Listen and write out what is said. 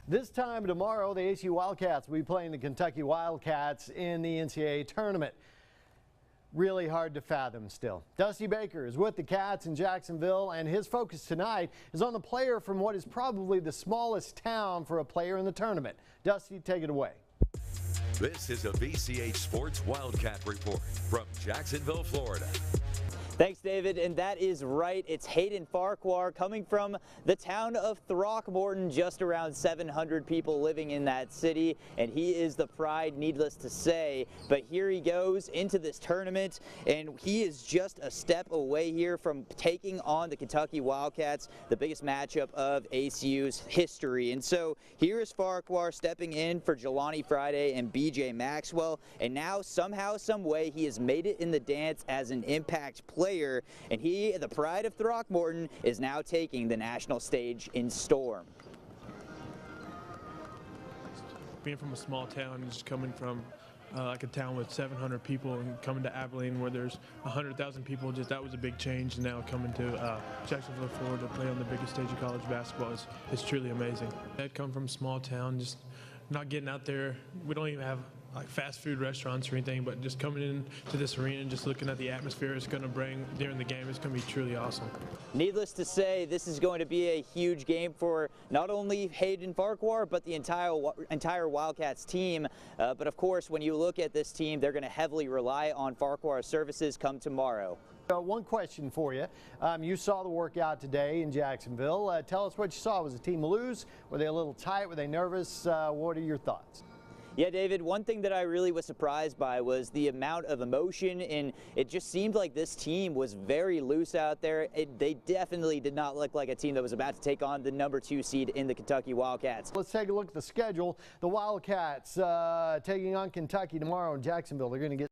This time tomorrow, the ACU Wildcats will be playing the Kentucky Wildcats in the NCAA tournament. Really hard to fathom still. Dusty Baker is with the Cats in Jacksonville, and his focus tonight is on the player from what is probably the smallest town for a player in the tournament. Dusty, take it away. This is a VCH Sports Wildcat Report from Jacksonville, Florida. Thanks, David, and that is right. It's Hayden Farquhar coming from the town of Throckmorton, just around 700 people living in that city, and he is the pride, needless to say. But here he goes into this tournament, and he is just a step away here from taking on the Kentucky Wildcats, the biggest matchup of ACU's history. And so here is Farquhar stepping in for Jelani Friday and BJ Maxwell, and now somehow, some way, he has made it in the dance as an impact player. And he, the pride of Throckmorton, is now taking the national stage in Storm. Being from a small town and just coming from like a town with 700 people and coming to Abilene where there's 100,000 people, that was a big change. And now coming to Jacksonville, Florida to play on the biggest stage of college basketball is truly amazing. I come from a small town, just not getting out there. We don't even have like fast food restaurants or anything, but just coming in to this arena and just looking at the atmosphere it's going to bring during the game, it's going to be truly awesome. Needless to say, this is going to be a huge game for not only Hayden Farquhar, but the entire Wildcats team. But of course, when you look at this team, they're going to heavily rely on Farquhar's services come tomorrow. One question for you. You saw the workout today in Jacksonville. Tell us what you saw. Was the team loose? Were they a little tight? Were they nervous? What are your thoughts? Yeah, David, one thing that I really was surprised by was the amount of emotion, and it just seemed like this team was very loose out there. They definitely did not look like a team that was about to take on the #2 seed in the Kentucky Wildcats. Let's take a look at the schedule. The Wildcats taking on Kentucky tomorrow in Jacksonville. They're going to get